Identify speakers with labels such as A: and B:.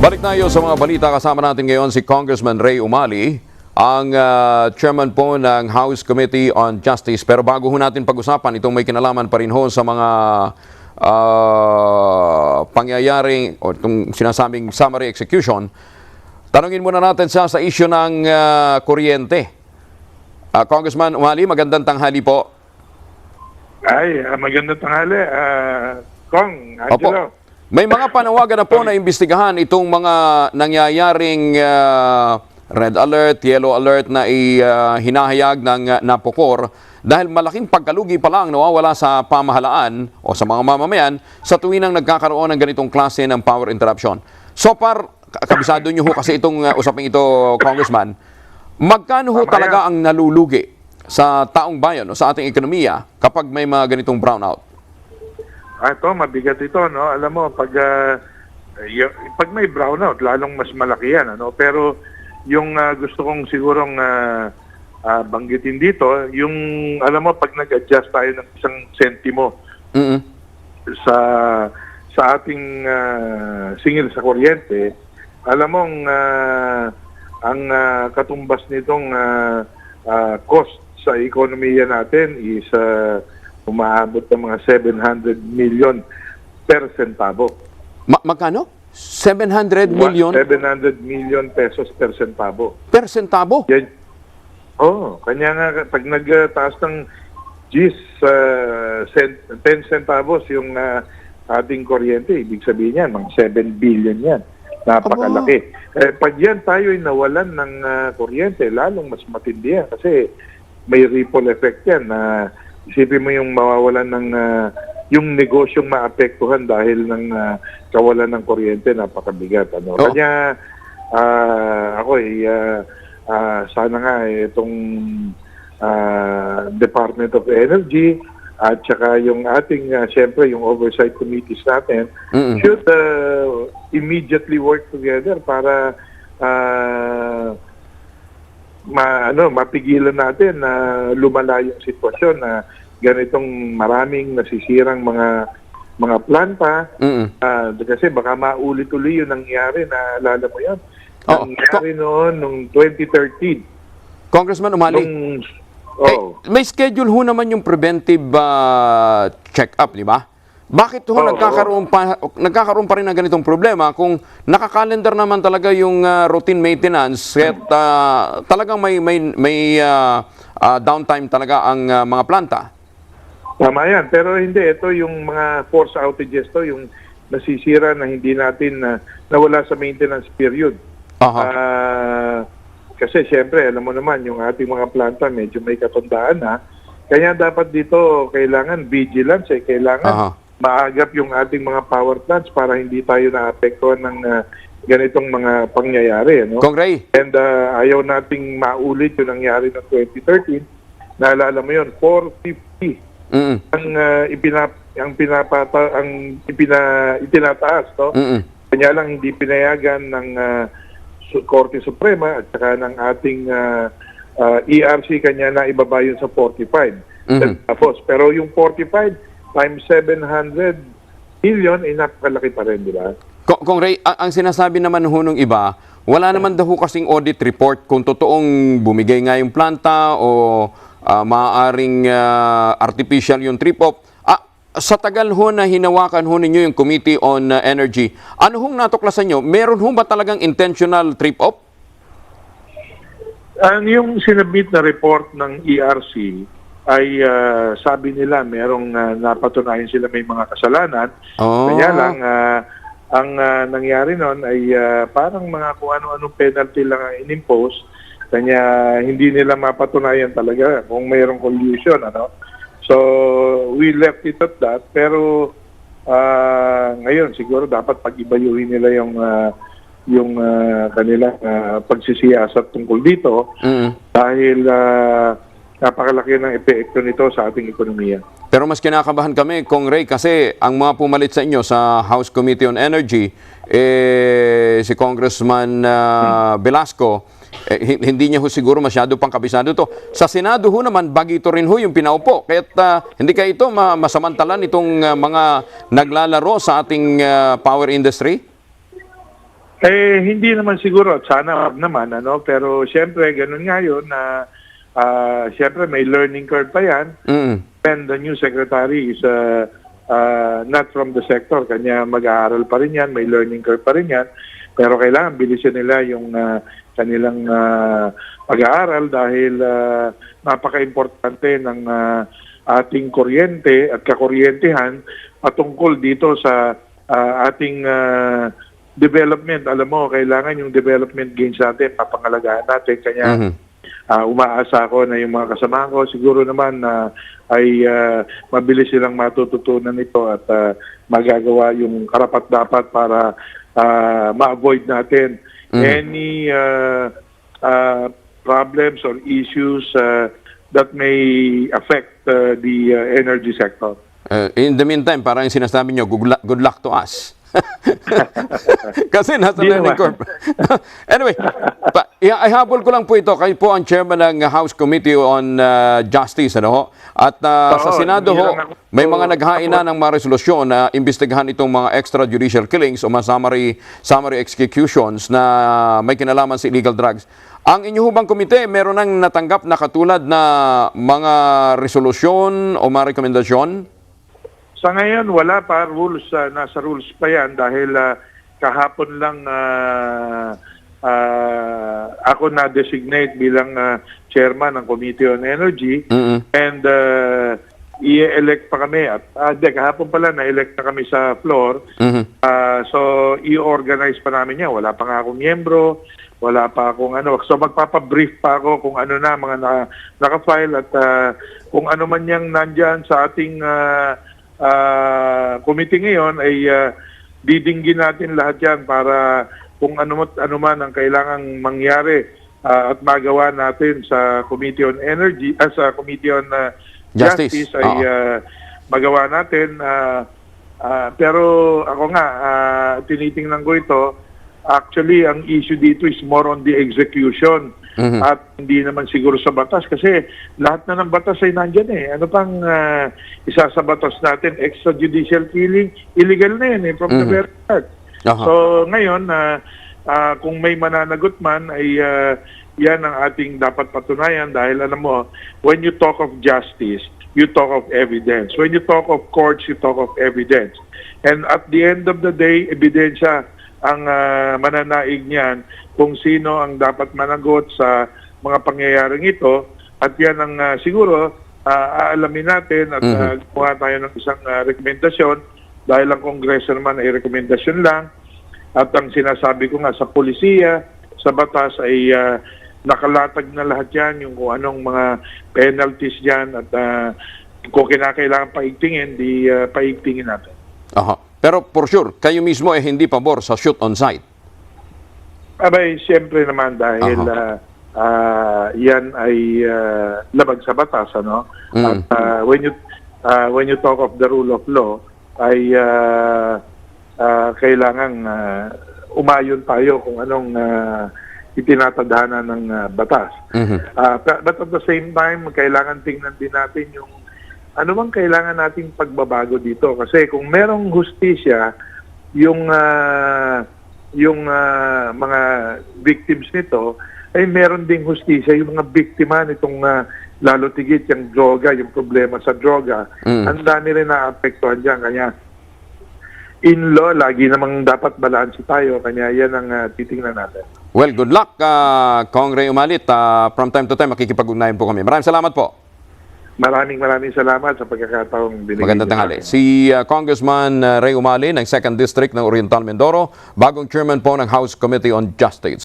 A: Balik tayo sa mga balita. Kasama natin ngayon si Congressman Ray Umali, ang chairman po ng House Committee on Justice. Pero bago ho natin pag-usapan, itong may kinalaman pa rin ho sa mga pangyayaring o itong sinasabing summary execution, tanungin muna natin siya sa issue ng kuryente. Congressman Umali, magandang tanghali po.
B: Ay, magandang tanghali. Kong, Angelo.
A: Opo. May mga panawagan na po na imbestigahan itong mga nangyayaring red alert, yellow alert na hinahayag ng NAPOCOR dahil malaking pagkalugi pa lang nawawala sa pamahalaan o sa mga mamamayan sa tuwinang nagkakaroon ng ganitong klase ng power interruption. So far, kabisado nyo ho kasi itong usaping ito, Congressman, magkano ho talaga ang nalulugi sa taong bayan o sa ating ekonomiya kapag may mga ganitong brownout?
B: Ito, mabigat ito, no? Alam mo, pag may brownout, lalong mas malaki yan, ano? Pero yung gusto kong sigurong banggitin dito, yung, alam mo, pag nag-adjust tayo ng isang sentimo sa ating singil sa kuryente, alam mo, ang katumbas nitong cost sa ekonomiya natin is umaabot ng mga 700 million per centavo.
A: Magkano? 700 million?
B: 700 million pesos per centavo.
A: Per centavo?
B: Yan. Kanya nga, pag nagtaas ng 10 centavos yung ating kuryente, ibig sabihin yan, mga 7 billion yan. Napakalaki. Pag yan tayo ay nawalan ng kuryente, lalong mas matindi yan kasi may ripple effect yan na isipin mo yung mawawalan ng yung negosyong maapektuhan dahil ng kawalan ng kuryente, napakabigat. Ano? Kanya ako sana nga itong Department of Energy at saka yung ating siyempre yung oversight committees natin should immediately work together para mapigilan natin na lumala yung sitwasyon na ganitong maraming nasisirang mga planta. Kasi baka maulit-uli yung nangyari na alala mo yan. Nangyari noon nung 2013.
A: Congressman Umali, may schedule ho naman yung preventive check-up, di ba? Bakit ho nagkakaroon pa rin ng ganitong problema kung nakakalendar naman talaga yung routine maintenance at talagang may downtime talaga ang mga planta?
B: Tama yan. Pero hindi. Ito yung mga force outages to, yung nasisira na hindi natin nawala sa maintenance period. Kasi siyempre, alam mo naman, yung ating mga planta medyo may katandaan na. Kaya dapat dito kailangan vigilance. Kailangan maagap yung ating mga power plants para hindi tayo naapektuhan ng ganitong mga pangyayari. No?
A: Kong Ray.
B: And ayaw nating maulit yung nangyari ng 2013. Naalala mo yun, 450 ang itinataas, no? Kanya lang hindi pinayagan ng Korte Suprema at saka ng ating ERC, kanya na ibaba yun sa 45. Tapos, pero yung 45 times 700 million ay napakalaki pa rin, di ba?
A: Kong Ray, ang sinasabi naman ho nung iba, wala naman daw kasing audit report kung totoong bumigay nga yung planta o maaaring artificial yung trip-off. Sa tagal ho na hinawakan ho ninyo yung Committee on Energy, ano hong natuklasan nyo? Meron ho ba talagang intentional trip-off?
B: Yung sinabit na report ng ERC ay sabi nila merong napatunayan sila may mga kasalanan. Kaya lang, ang nangyari noon ay parang mga kung ano-anong penalty lang ang inimpose. Kanya hindi nila mapatunayan talaga kung mayroong collusion, ano. So we left it at that, pero ngayon siguro dapat pag-ibayuhin nila yung kanilang pagsisiyasat tungkol dito dahil napakalaki ng epekto nito sa ating ekonomiya.
A: Pero mas kinakabahan kami, Kong Ray, kasi ang mga pumalit sa inyo sa House Committee on Energy, si Congressman Velasco, hindi niya ho siguro masyado pang kabisado to. Sa Senado ho naman, bagito rin ho yung pinaupo. Kaya't hindi kayo ito masamantalan itong mga naglalaro sa ating power industry?
B: Hindi naman siguro at sana wag naman, pero siyempre ganun nga yun na siyempre may learning curve pa yan. And the new secretary is not from the sector, kanya mag-aaral pa rin yan, may learning curve pa rin yan, pero kailangan bilisan nila yung kanilang pag-aaral dahil napaka-importante ng ating kuryente at kakuryentehan patungkol dito sa ating development. Alam mo, kailangan yung development gains natin, papangalagaan natin. Kanya umaasa ako na yung mga kasama ko, siguro naman ay mabilis silang matututunan ito at magagawa yung karapat-dapat para ma-avoid natin any problems or issues that may affect the energy sector.
A: In the meantime, parang yung sinasabi nyo, good luck to us. Kasi nasa
B: Di
A: learning
B: naman.
A: curve. Anyway, ihabol ko lang po ito. Kayo po ang chairman ng House Committee on Justice. Ano ho? At sa Senado ho, may mga naghain na ng mga resolusyon na imbestigahan itong mga extrajudicial killings o mga summary executions na may kinalaman sa illegal drugs. Ang inyo hubang komite, meron nang natanggap na katulad na mga resolusyon o mga rekomendasyon?
B: Sa ngayon, wala pa rules, nasa rules pa yan dahil kahapon lang ako na-designate bilang chairman ng Committee on Energy and i-elect pa kami. At kahapon pala na-elect na kami sa floor. So, i-organize pa namin yan. Wala pa nga akong miyembro, wala pa akong So, magpapabrief pa ako kung ano na mga naka-file at kung ano man yang nandyan sa ating committee ngayon ay didinggin natin lahat yan para kung ano man ang kailangang mangyari at magawa natin sa Committee on Energy, sa Committee on Justice ay magawa natin. Pero ako nga, tinitingnan ko ito, actually ang issue dito is more on the execution at hindi naman siguro sa batas kasi lahat na ng batas ay nandyan eh. Ano pang isa sa batas natin, extrajudicial killing, illegal na yan from the very start. So ngayon, kung may mananagot man ay yan ang ating dapat patunayan dahil alam mo, when you talk of justice, you talk of evidence. When you talk of courts, you talk of evidence. And at the end of the day, ebidensya ang mananaig niyan kung sino ang dapat managot sa mga pangyayaring ito at yan ang siguro aalamin natin at gumawa tayo ng isang rekomendasyon dahil ang Kongreso naman ay rekomendasyon lang at ang sinasabi ko nga sa polisiya, sa batas ay nakalatag na lahat yan yung kung anong mga penalties dyan at kung kinakailangan paigtingin, di paigtingin natin.
A: Pero for sure, kayo mismo ay hindi pabor sa shoot on sight.
B: Abay, siyempre naman dahil yan ay labag sa batas, ano? At when you talk of the rule of law, ay kailangang umayon tayo kung anong itinatadhana ng batas. But at the same time, kailangan tingnan din natin yung ano bang kailangan nating pagbabago dito kasi kung merong hustisya yung mga victims nito ay meron ding hustisya yung mga biktima nitong lalo tigit yung droga, yung problema sa droga. Ang dami rin naapektuhan diyan kanya in law lagi namang dapat balanse tayo kanya yan ang titingnan natin.
A: Well, good luck Kong Ray Umalit. From time to time makikipag-ugnayan po kami. Maraming salamat po.
B: Maraming salamat sa pagkakataong binigay.
A: Magandang tanghali. Si Congressman Ray Umali ng 2nd District ng Oriental Mindoro, bagong chairman po ng House Committee on Justice.